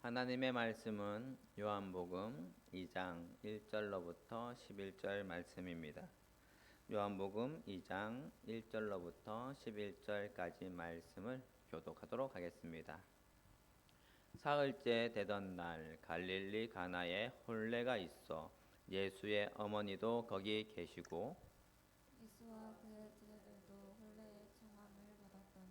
하나님의 말씀은 요한복음 2장 1절로부터 11절 말씀입니다. 요한복음 2장 1절로부터 11절까지 말씀을 교독하도록 하겠습니다. 사흘째 되던 날 갈릴리 가나에 혼례가 있어 예수의 어머니도 거기 계시고 예수와 그의 제자들도 혼례의 청함을 받았더니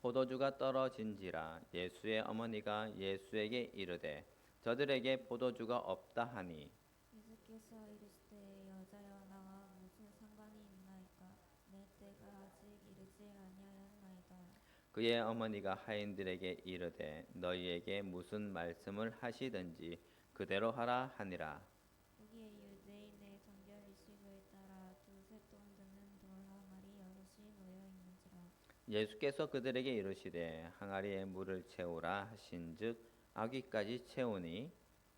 포도주가 떨어진지라 예수의 어머니가 예수에게 이르되 저들에게 포도주가 없다 하니 예수께서 이르시되 여자여 나와 무슨 상관이 있나이까 내 때가 아직 이르지 아니하였나이다. 그의 어머니가 하인들에게 이르되 너희에게 무슨 말씀을 하시든지 그대로 하라 하니라. 여기에 유대인의 정결 이식을 따라 두세 돈 드는 돌 항아리 여럿이 놓여 있는지라. 예수께서 그들에게 이르시되 항아리에 물을 채우라 하신즉 아귀까지 채우니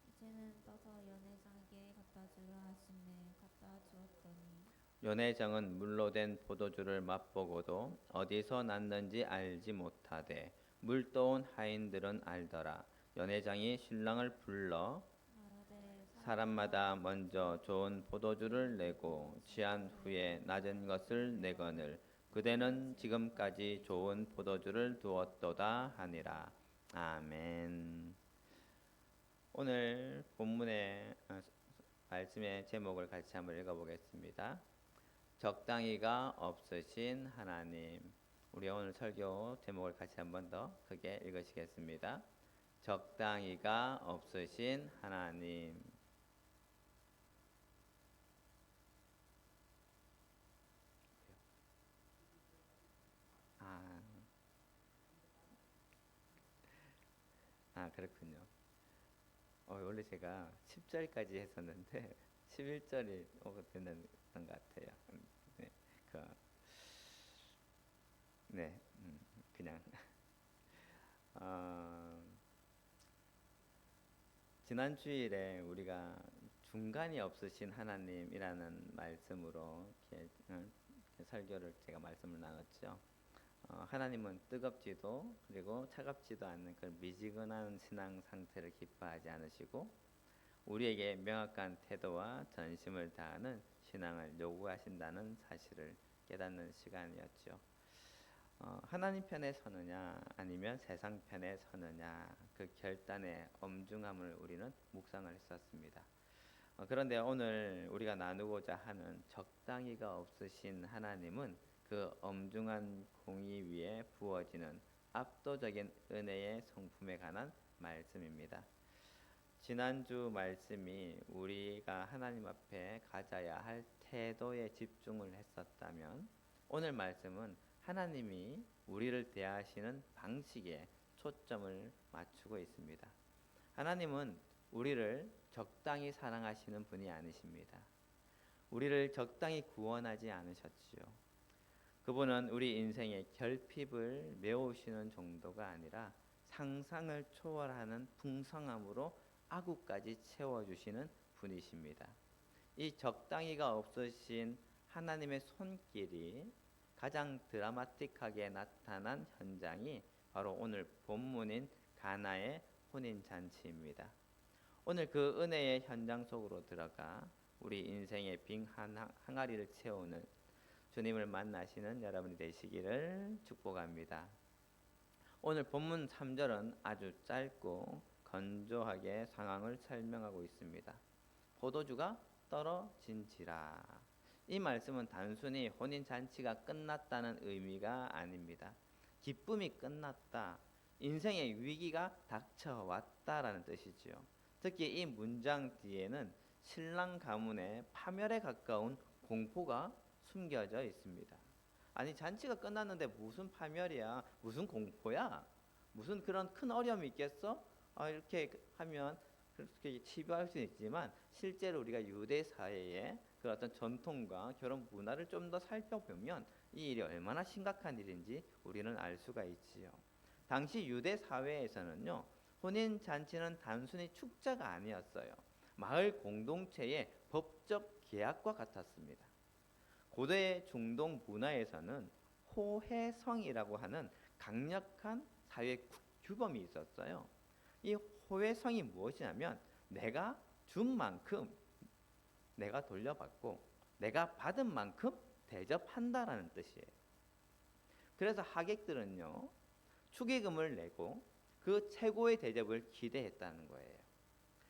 이제는 떠서 연회장에게 갖다 주라 하시매 갖다 주었더니 연회장은 물로 된 포도주를 맛보고도 어디서 났는지 알지 못하되 물 떠온 하인들은 알더라. 연회장이 신랑을 불러 말하되 사람마다 먼저 좋은 포도주를 내고 취한 후에 낮은 것을 내거늘 그대는 지금까지 좋은 포도주를 두었도다 하니라. 아멘. 오늘 본문의 말씀의 제목을 같이 한번 읽어보겠습니다. 적당히가 없으신 하나님. 우리 오늘 설교 제목을 같이 한번 더 크게 읽으시겠습니다. 적당히가 없으신 하나님. 그렇군요. 원래 제가 10절까지 했었는데 11절이 되는 것 같아요. 네, 네, 그냥 지난 주일에 우리가 중간이 없으신 하나님이라는 말씀으로 이렇게 설교를 제가 말씀을 나눴죠. 하나님은 뜨겁지도 그리고 차갑지도 않는 그 미지근한 신앙 상태를 기뻐하지 않으시고 우리에게 명확한 태도와 전심을 다하는 신앙을 요구하신다는 사실을 깨닫는 시간이었죠. 하나님 편에 서느냐 아니면 세상 편에 서느냐 그 결단의 엄중함을 우리는 묵상을 했었습니다. 그런데 오늘 우리가 나누고자 하는 적당히가 없으신 하나님은 그 엄중한 공의 위에 부어지는 압도적인 은혜의 성품에 관한 말씀입니다. 지난주 말씀이 우리가 하나님 앞에 가져야 할 태도에 집중을 했었다면 오늘 말씀은 하나님이 우리를 대하시는 방식에 초점을 맞추고 있습니다. 하나님은 우리를 적당히 사랑하시는 분이 아니십니다. 우리를 적당히 구원하지 않으셨지요. 그분은 우리 인생의 결핍을 메우시는 정도가 아니라 상상을 초월하는 풍성함으로 아구까지 채워주시는 분이십니다. 이 적당히가 없으신 하나님의 손길이 가장 드라마틱하게 나타난 현장이 바로 오늘 본문인 가나의 혼인잔치입니다. 오늘 그 은혜의 현장 속으로 들어가 우리 인생의 빈 항아리를 채우는 주님을 만나시는 여러분이 되시기를 축복합니다. 오늘 본문 3절은 아주 짧고 건조하게 상황을 설명하고 있습니다. 포도주가 떨어진지라. 이 말씀은 단순히 혼인잔치가 끝났다는 의미가 아닙니다. 기쁨이 끝났다. 인생의 위기가 닥쳐왔다라는 뜻이지요. 특히 이 문장 뒤에는 신랑 가문의 파멸에 가까운 공포가 숨겨져 있습니다. 아니 잔치가 끝났는데 무슨 파멸이야? 무슨 공포야? 무슨 그런 큰 어려움이 있겠어? 이렇게 하면 그렇게 치부할 수 있지만 실제로 우리가 유대 사회의 그 어떤 전통과 결혼 문화를 좀 더 살펴보면 이 일이 얼마나 심각한 일인지 우리는 알 수가 있지요. 당시 유대 사회에서는요, 혼인 잔치는 단순히 축제가 아니었어요. 마을 공동체의 법적 계약과 같았습니다. 고대 중동 문화에서는 호해성이라고 하는 강력한 사회 규범이 있었어요. 이 호혜성이 무엇이냐면 내가 준 만큼 내가 돌려받고 내가 받은 만큼 대접한다라는 뜻이에요. 그래서 하객들은요, 축의금을 내고 그 최고의 대접을 기대했다는 거예요.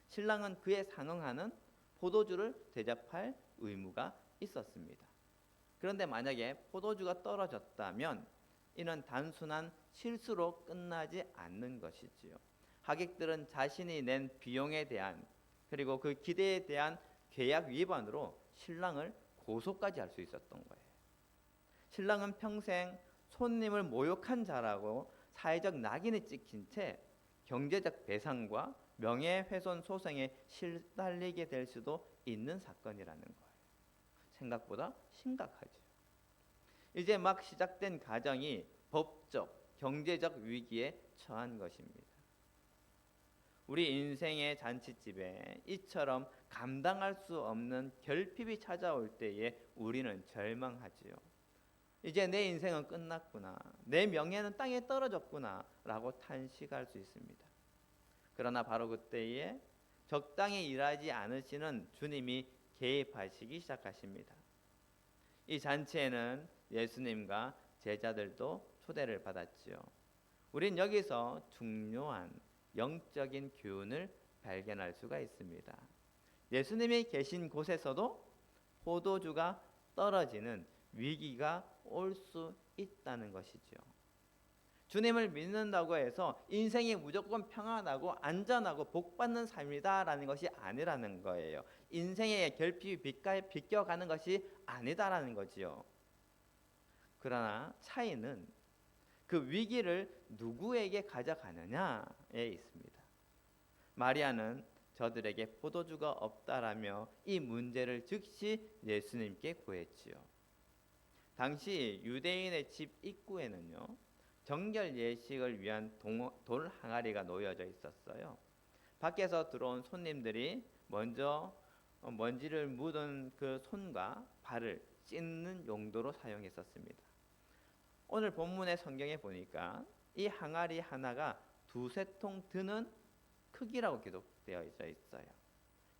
신랑은 그에 상응하는 포도주를 대접할 의무가 있었습니다. 그런데 만약에 포도주가 떨어졌다면 이는 단순한 실수로 끝나지 않는 것이지요. 하객들은 자신이 낸 비용에 대한 그리고 그 기대에 대한 계약 위반으로 신랑을 고소까지 할 수 있었던 거예요. 신랑은 평생 손님을 모욕한 자라고 사회적 낙인이 찍힌 채 경제적 배상과 명예훼손 소송에 시달리게 될 수도 있는 사건이라는 거예요. 생각보다 심각하죠. 이제 막 시작된 가정이 법적, 경제적 위기에 처한 것입니다. 우리 인생의 잔칫집에 이처럼 감당할 수 없는 결핍이 찾아올 때에 우리는 절망하지요. 이제 내 인생은 끝났구나. 내 명예는 땅에 떨어졌구나 라고 탄식할 수 있습니다. 그러나 바로 그때에 적당히 일하지 않으시는 주님이 개입하시기 시작하십니다. 이 잔치에는 예수님과 제자들도 초대를 받았지요. 우린 여기서 중요한 영적인 교훈을 발견할 수가 있습니다. 예수님이 계신 곳에서도 포도주가 떨어지는 위기가 올 수 있다는 것이죠. 주님을 믿는다고 해서 인생이 무조건 평안하고 안전하고 복받는 삶이다라는 것이 아니라는 거예요. 인생의 결핍이 비껴가는 것이 아니다라는 거지요. 그러나 차이는 그 위기를 누구에게 가져가느냐에 있습니다. 마리아는 저들에게 포도주가 없다라며 이 문제를 즉시 예수님께 구했지요. 당시 유대인의 집 입구에는요, 정결 예식을 위한 돌 항아리가 놓여져 있었어요. 밖에서 들어온 손님들이 먼저 먼지를 묻은 그 손과 발을 씻는 용도로 사용했었습니다. 오늘 본문의 성경에 보니까 이 항아리 하나가 두세 통 드는 크기라고 기록되어 있어요.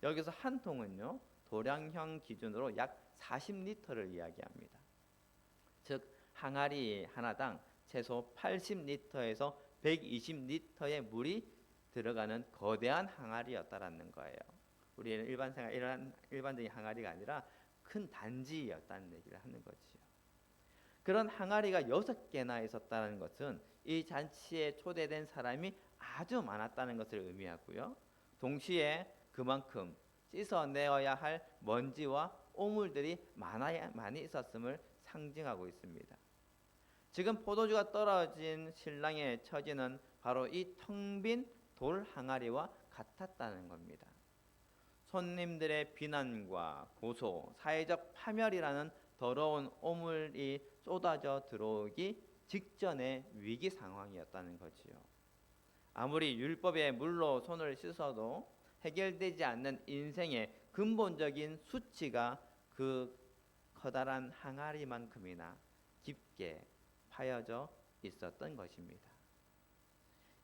여기서 한 통은요, 도량형 기준으로 약 40리터를 이야기합니다. 즉 항아리 하나당 최소 80리터에서 120리터의 물이 들어가는 거대한 항아리였다라는 거예요. 우리는 일반적인 항아리가 아니라 큰 단지였다는 얘기를 하는 거지요. 그런 항아리가 6개나 있었다는 것은 이 잔치에 초대된 사람이 아주 많았다는 것을 의미하고요. 동시에 그만큼 씻어내어야 할 먼지와 오물들이 많이 있었음을 상징하고 있습니다. 지금 포도주가 떨어진 신랑의 처지는 바로 이 텅 빈 돌 항아리와 같았다는 겁니다. 손님들의 비난과 고소, 사회적 파멸이라는 더러운 오물이 쏟아져 들어오기 직전의 위기 상황이었다는 거지요. 아무리 율법의 물로 손을 씻어도 해결되지 않는 인생의 근본적인 수치가 그 커다란 항아리만큼이나 깊게 파여져 있었던 것입니다.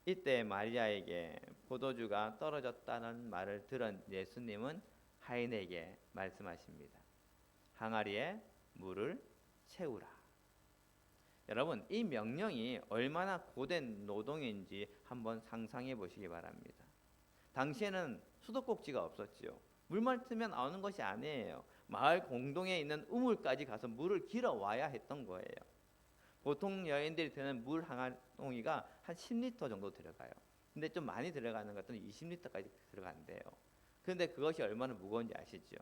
이때 마리아에게 포도주가 떨어졌다는 말을 들은 예수님은 하인에게 말씀하십니다. 항아리에 물을 채우라. 여러분, 이 명령이 얼마나 고된 노동인지 한번 상상해 보시기 바랍니다. 당시에는 수도꼭지가 없었지요. 물만 트면 나오는 것이 아니에요. 마을 공동에 있는 우물까지 가서 물을 길어 와야 했던 거예요. 보통 여인들이 드는 물 항아리가 한 10리터 정도 들어가요. 근데 좀 많이 들어가는 것들은 20리터까지 들어간대요. 그런데 그것이 얼마나 무거운지 아시죠?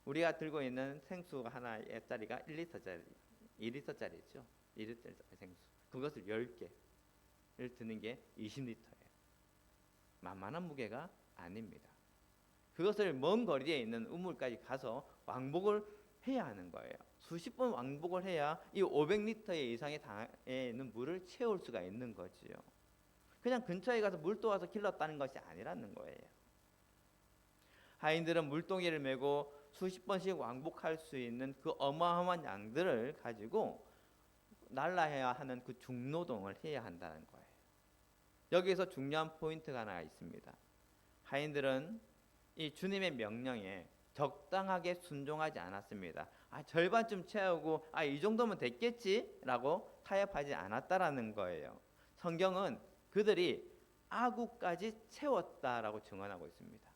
우리가 들고 있는 생수 하나짜리가 1리터짜리, 2리터짜리죠. 2리터짜리 생수. 그것을 10개를 드는 게 20리터예요. 만만한 무게가 아닙니다. 그것을 먼 거리에 있는 우물까지 가서 왕복을 해야 하는 거예요. 수십 번 왕복을 해야 이 500리터 이상의 당에 있는 물을 채울 수가 있는 거지요. 그냥 근처에 가서 물 떠와서 길렀다는 것이 아니라는 거예요. 하인들은 물동이를 메고 수십 번씩 왕복할 수 있는 그 어마어마한 양들을 가지고 날라야 하는 그 중노동을 해야 한다는 거예요. 여기서 중요한 포인트가 하나 있습니다. 하인들은 이 주님의 명령에 적당하게 순종하지 않았습니다. 절반쯤 채우고 이 정도면 됐겠지라고 타협하지 않았다라는 거예요. 성경은 그들이 아구까지 채웠다라고 증언하고 있습니다.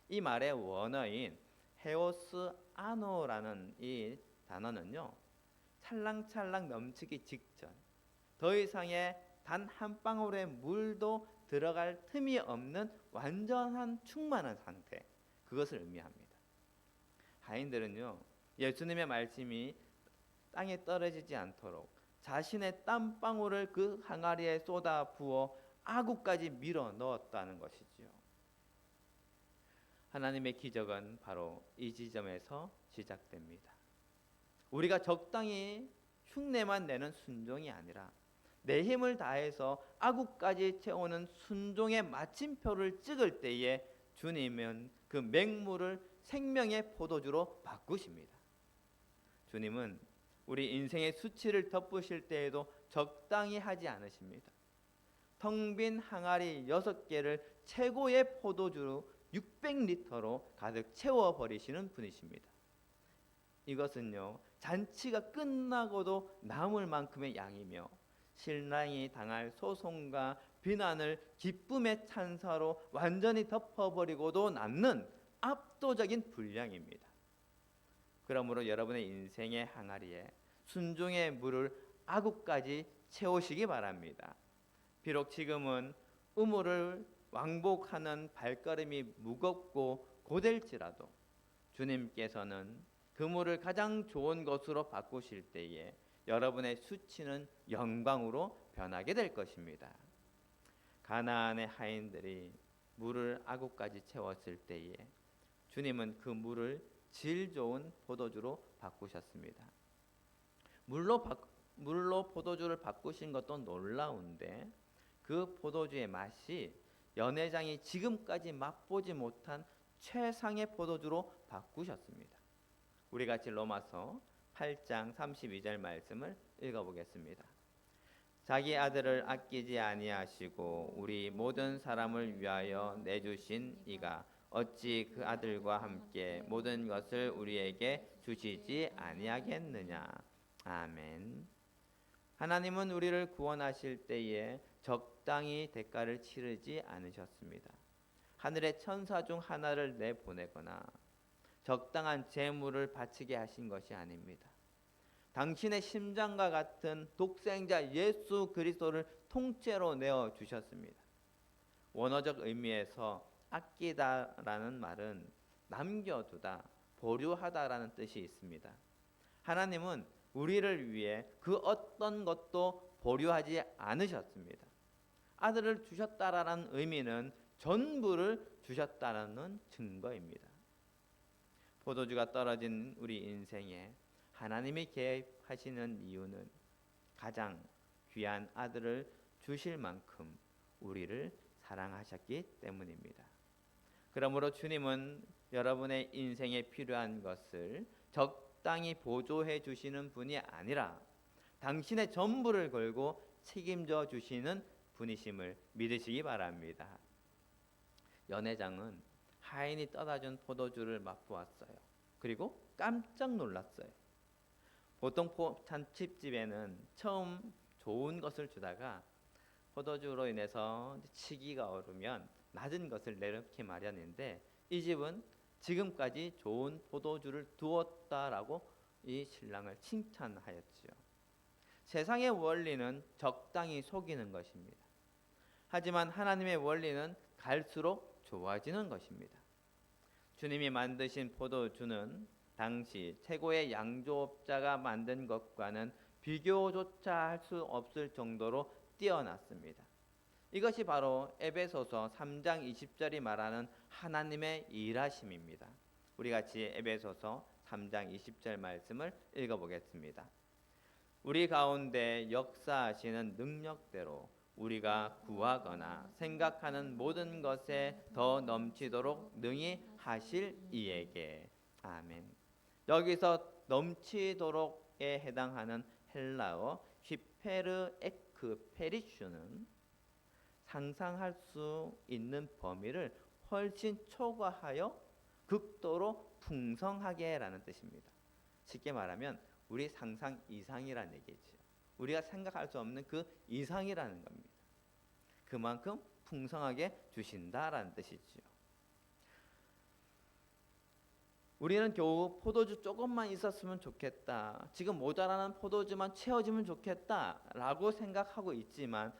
이 말의 원어인 헤오스 아노라는 이 단어는요, 찰랑찰랑 넘치기 직전, 더 이상의 단 한 방울의 물도 들어갈 틈이 없는 완전한 충만한 상태, 그것을 의미합니다. 하인들은요, 예수님의 말씀이 땅에 떨어지지 않도록 자신의 땀방울을 그 항아리에 쏟아 부어 아구까지 밀어 넣었다는 것이지요. 하나님의 기적은 바로 이 지점에서 시작됩니다. 우리가 적당히 흉내만 내는 순종이 아니라 내 힘을 다해서 아구까지 채우는 순종의 마침표를 찍을 때에 주님은 그 맹물을 생명의 포도주로 바꾸십니다. 주님은 우리 인생의 수치를 덮으실 때에도 적당히 하지 않으십니다. 텅 빈 항아리 6개를 최고의 포도주로 600리터로 가득 채워버리시는 분이십니다. 이것은요, 잔치가 끝나고도 남을 만큼의 양이며 신랑이 당할 소송과 비난을 기쁨의 찬사로 완전히 덮어버리고도 남는 압도적인 분량입니다. 그러므로 여러분의 인생의 항아리에 순종의 물을 아구까지 채우시기 바랍니다. 비록 지금은 우물을 왕복하는 발걸음이 무겁고 고될지라도 주님께서는 그 물을 가장 좋은 것으로 바꾸실 때에 여러분의 수치는 영광으로 변하게 될 것입니다. 가나안의 하인들이 물을 아구까지 채웠을 때에 주님은 그 물을 질 좋은 포도주로 바꾸셨습니다. 물로 포도주를 바꾸신 것도 놀라운데 그 포도주의 맛이 연회장이 지금까지 맛보지 못한 최상의 포도주로 바꾸셨습니다. 우리 같이 로마서 8장 32절 말씀을 읽어보겠습니다. 자기 아들을 아끼지 아니하시고 우리 모든 사람을 위하여 내주신 이가 어찌 그 아들과 함께 모든 것을 우리에게 주시지 아니하겠느냐. 아멘. 하나님은 우리를 구원하실 때에 적당히 대가를 치르지 않으셨습니다. 하늘의 천사 중 하나를 내보내거나 적당한 제물을 바치게 하신 것이 아닙니다. 당신의 심장과 같은 독생자 예수 그리스도를 통째로 내어 주셨습니다. 원어적 의미에서 아끼다라는 말은 남겨두다, 보류하다라는 뜻이 있습니다. 하나님은 우리를 위해 그 어떤 것도 보류하지 않으셨습니다. 아들을 주셨다라는 의미는 전부를 주셨다는 증거입니다. 포도주가 떨어진 우리 인생에 하나님이 개입하시는 이유는 가장 귀한 아들을 주실 만큼 우리를 사랑하셨기 때문입니다. 그러므로 주님은 여러분의 인생에 필요한 것을 적당히 보조해 주시는 분이 아니라 당신의 전부를 걸고 책임져 주시는 분이심을 믿으시기 바랍니다. 연회장은 하인이 떠다준 포도주를 맛보았어요. 그리고 깜짝 놀랐어요. 보통 잔치집에는 처음 좋은 것을 주다가 포도주로 인해서 치기가 오르면 낮은 것을 내놓기 마련인데 이 집은 지금까지 좋은 포도주를 두었다라고 이 신랑을 칭찬하였지요. 세상의 원리는 적당히 속이는 것입니다. 하지만 하나님의 원리는 갈수록 좋아지는 것입니다. 주님이 만드신 포도주는 당시 최고의 양조업자가 만든 것과는 비교조차 할 수 없을 정도로 뛰어났습니다. 이것이 바로 에베소서 3장 20절이 말하는 하나님의 일하심입니다. 우리 같이 에베소서 3장 20절 말씀을 읽어보겠습니다. 우리 가운데 역사하시는 능력대로 우리가 구하거나 생각하는 모든 것에 더 넘치도록 능히 하실 이에게. 아멘. 여기서 넘치도록에 해당하는 헬라어 히페르 에크 페리슈는 상상할 수 있는 범위를 훨씬 초과하여 극도로 풍성하게라는 뜻입니다. 쉽게 말하면 우리 상상 이상이라는 얘기죠. 우리가 생각할 수 없는 그 이상이라는 겁니다. 그만큼 풍성하게 주신다라는 뜻이지요. 우리는 겨우 포도주 조금만 있었으면 좋겠다, 지금 모자라는 포도주만 채워지면 좋겠다라고 생각하고 있지만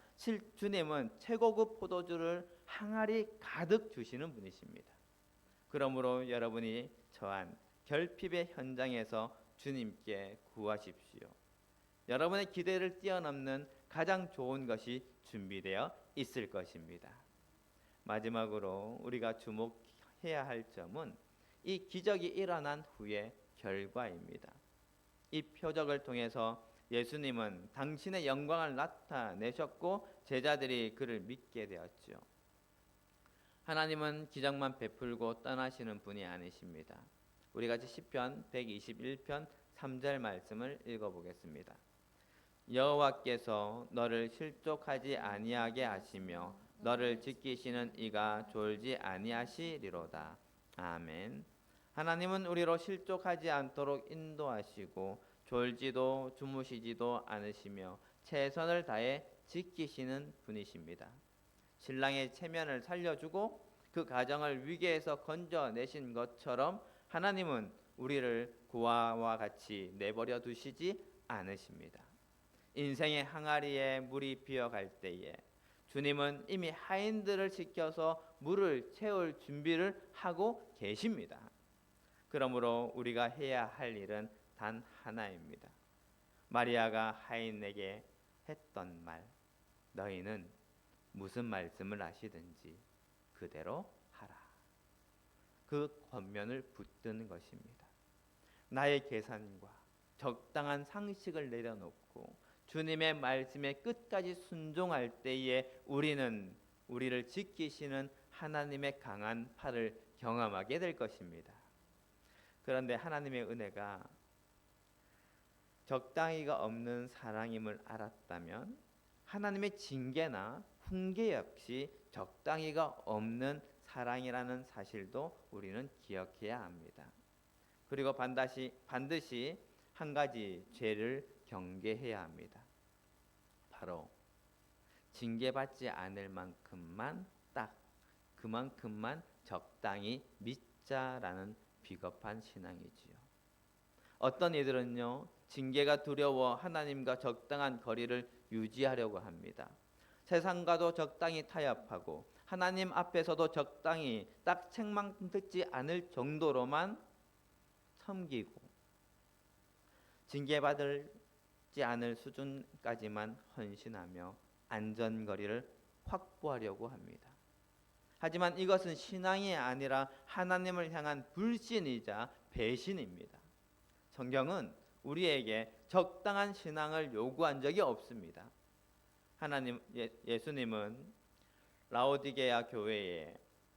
주님은 최고급 포도주를 항아리 가득 주시는 분이십니다. 그러므로 여러분이 처한 결핍의 현장에서 주님께 구하십시오. 여러분의 기대를 뛰어넘는 가장 좋은 것이 준비되어 있을 것입니다. 마지막으로 우리가 주목해야 할 점은 이 기적이 일어난 후의 결과입니다. 이 표적을 통해서 예수님은 당신의 영광을 나타내셨고 제자들이 그를 믿게 되었죠. 하나님은 기적만 베풀고 떠나시는 분이 아니십니다. 우리 같이 시편 121편 3절 말씀을 읽어보겠습니다. 여호와께서 너를 실족하지 아니하게 하시며 너를 지키시는 이가 졸지 아니하시리로다. 아멘. 하나님은 우리로 실족하지 않도록 인도하시고 졸지도 주무시지도 않으시며 최선을 다해 지키시는 분이십니다. 신랑의 체면을 살려주고 그 가정을 위기에서 건져내신 것처럼 하나님은 우리를 고아와 같이 내버려 두시지 않으십니다. 인생의 항아리에 물이 비어갈 때에 주님은 이미 하인들을 시켜서 물을 채울 준비를 하고 계십니다. 그러므로 우리가 해야 할 일은 단 하나입니다. 마리아가 하인에게 했던 말, 너희는 무슨 말씀을 하시든지 그대로 하라. 그 권면을 붙드는 것입니다. 나의 계산과 적당한 상식을 내려놓고 주님의 말씀에 끝까지 순종할 때에 우리는 우리를 지키시는 하나님의 강한 팔을 경험하게 될 것입니다. 그런데 하나님의 은혜가 적당히가 없는 사랑임을 알았다면 하나님의 징계나 훈계 역시 적당히가 없는 사랑이라는 사실도 우리는 기억해야 합니다. 그리고 반드시 한 가지 죄를 경계해야 합니다. 바로 징계받지 않을 만큼만 딱 그만큼만 적당히 믿자라는 비겁한 신앙이지요. 어떤 이들은요, 징계가 두려워 하나님과 적당한 거리를 유지하려고 합니다. 세상과도 적당히 타협하고 하나님 앞에서도 적당히 딱 책망 듣지 않을 정도로만 섬기고 징계받지 않을 수준까지만 헌신하며 안전거리를 확보하려고 합니다. 하지만 이것은 신앙이 아니라 하나님을 향한 불신이자 배신입니다. 성경은 우리에게 적당한 신앙을 요구한 적이 없습니다. 예수님은 라오디게아 교회에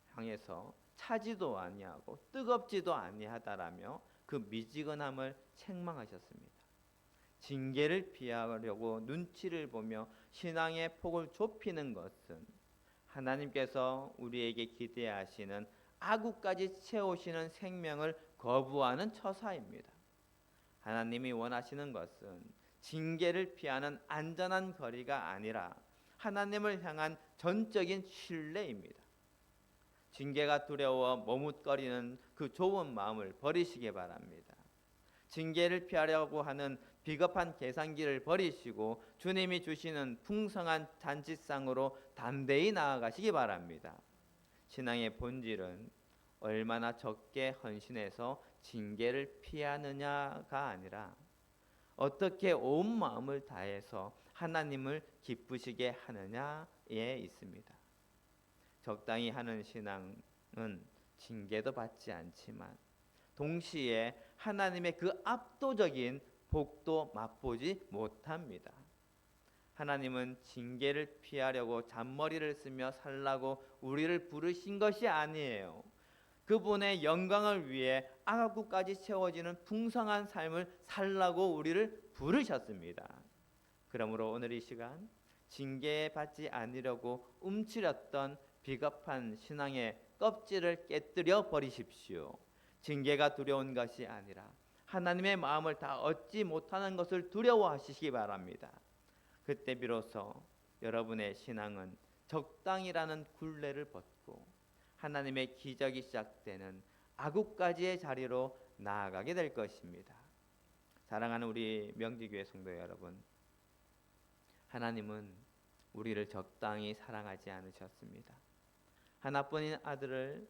향해서 차지도 아니하고 뜨겁지도 아니하다라며 그 미지근함을 책망하셨습니다. 징계를 피하려고 눈치를 보며 신앙의 폭을 좁히는 것은 하나님께서 우리에게 기대하시는 아구까지 채우시는 생명을 거부하는 처사입니다. 하나님이 원하시는 것은 징계를 피하는 안전한 거리가 아니라 하나님을 향한 전적인 신뢰입니다. 징계가 두려워 머뭇거리는 그 좁은 마음을 버리시기 바랍니다. 징계를 피하려고 하는 비겁한 계산기를 버리시고 주님이 주시는 풍성한 잔치상으로 담대히 나아가시기 바랍니다. 신앙의 본질은 얼마나 적게 헌신해서 징계를 피하느냐가 아니라 어떻게 온 마음을 다해서 하나님을 기쁘시게 하느냐에 있습니다. 적당히 하는 신앙은 징계도 받지 않지만 동시에 하나님의 그 압도적인 복도 맛보지 못합니다. 하나님은 징계를 피하려고 잔머리를 쓰며 살라고 우리를 부르신 것이 아니에요. 그분의 영광을 위해 아구까지 채워지는 풍성한 삶을 살라고 우리를 부르셨습니다. 그러므로 오늘 이 시간 징계받지 않으려고 움츠렸던 비겁한 신앙의 껍질을 깨뜨려 버리십시오. 징계가 두려운 것이 아니라 하나님의 마음을 다 얻지 못하는 것을 두려워하시기 바랍니다. 그때 비로소 여러분의 신앙은 적당이라는 굴레를 벗고 하나님의 기적이 시작되는 아구까지의 자리로 나아가게 될 것입니다. 사랑하는 우리 명지교회 성도 여러분, 하나님은 우리를 적당히 사랑하지 않으셨습니다. 하나뿐인 아들을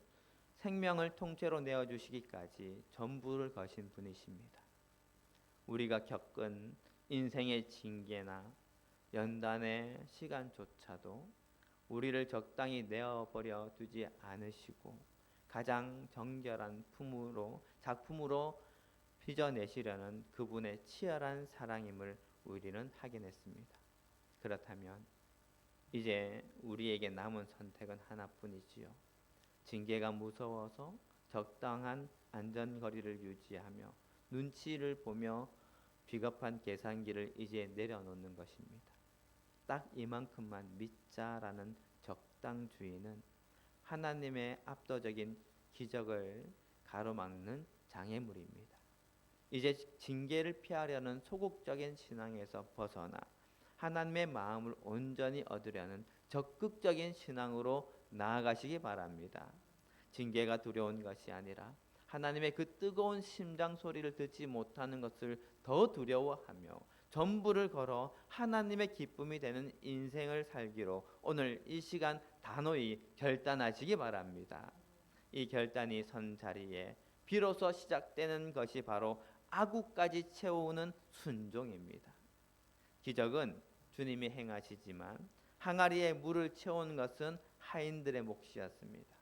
생명을 통째로 내어주시기까지 전부를 거신 분이십니다. 우리가 겪은 인생의 징계나 연단의 시간조차도 우리를 적당히 내어버려 두지 않으시고 가장 정결한 작품으로 빚어내시려는 그분의 치열한 사랑임을 우리는 확인했습니다. 그렇다면 이제 우리에게 남은 선택은 하나뿐이지요. 징계가 무서워서 적당한 안전거리를 유지하며 눈치를 보며 비겁한 계산기를 이제 내려놓는 것입니다. 딱 이만큼만 믿자라는 적당주의는 하나님의 압도적인 기적을 가로막는 장애물입니다. 이제 징계를 피하려는 소극적인 신앙에서 벗어나 하나님의 마음을 온전히 얻으려는 적극적인 신앙으로 나아가시기 바랍니다. 징계가 두려운 것이 아니라 하나님의 그 뜨거운 심장 소리를 듣지 못하는 것을 더 두려워하며 전부를 걸어 하나님의 기쁨이 되는 인생을 살기로 오늘 이 시간 단호히 결단하시기 바랍니다. 이 결단이 선 자리에 비로소 시작되는 것이 바로 아구까지 채우는 순종입니다. 기적은 주님이 행하시지만 항아리에 물을 채우는 것은 하인들의 몫이었습니다.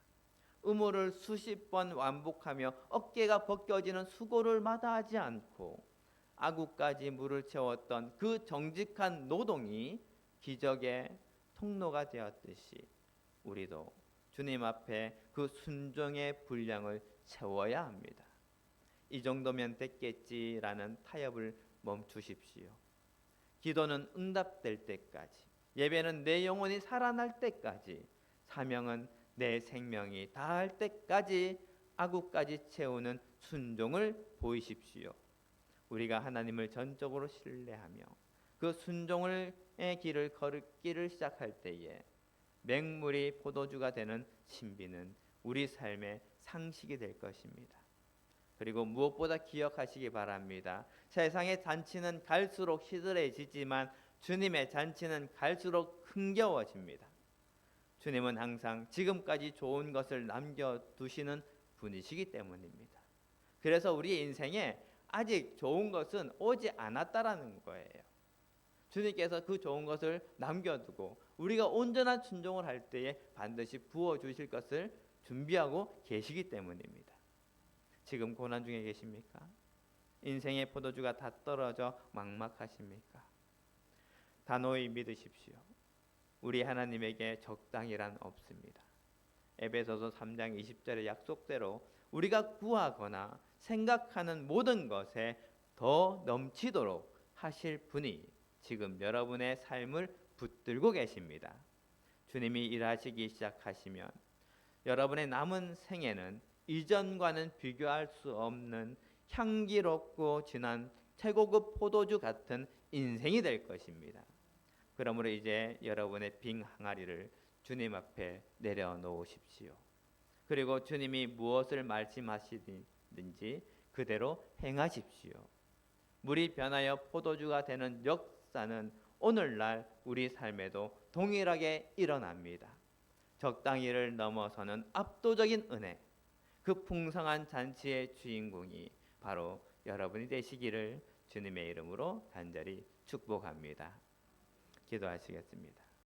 의무를 수십 번 완복하며 어깨가 벗겨지는 수고를 마다하지 않고 아구까지 물을 채웠던 그 정직한 노동이 기적의 통로가 되었듯이 우리도 주님 앞에 그 순종의 분량을 채워야 합니다. 이 정도면 됐겠지라는 타협을 멈추십시오. 기도는 응답될 때까지, 예배는 내 영혼이 살아날 때까지, 사명은 내 생명이 다할 때까지 아구까지 채우는 순종을 보이십시오. 우리가 하나님을 전적으로 신뢰하며 그 순종의 길을 걸기를 시작할 때에 맹물이 포도주가 되는 신비는 우리 삶의 상식이 될 것입니다. 그리고 무엇보다 기억하시기 바랍니다. 세상의 잔치는 갈수록 시들해지지만 주님의 잔치는 갈수록 흥겨워집니다. 주님은 항상 지금까지 좋은 것을 남겨두시는 분이시기 때문입니다. 그래서 우리 인생에 아직 좋은 것은 오지 않았다라는 거예요. 주님께서 그 좋은 것을 남겨두고 우리가 온전한 순종을 할 때에 반드시 부어주실 것을 준비하고 계시기 때문입니다. 지금 고난 중에 계십니까? 인생의 포도주가 다 떨어져 막막하십니까? 단호히 믿으십시오. 우리 하나님에게 적당이란 없습니다. 에베소서 3장 20절의 약속대로 우리가 구하거나 생각하는 모든 것에 더 넘치도록 하실 분이 지금 여러분의 삶을 붙들고 계십니다. 주님이 일하시기 시작하시면 여러분의 남은 생애는 이전과는 비교할 수 없는 향기롭고 진한 최고급 포도주 같은 인생이 될 것입니다. 그러므로 이제 여러분의 빈 항아리를 주님 앞에 내려놓으십시오. 그리고 주님이 무엇을 말씀하시든지 그대로 행하십시오. 물이 변하여 포도주가 되는 역사는 오늘날 우리 삶에도 동일하게 일어납니다. 적당히를 넘어서는 압도적인 은혜, 그 풍성한 잔치의 주인공이 바로 여러분이 되시기를 주님의 이름으로 간절히 축복합니다. 기도하시겠습니다.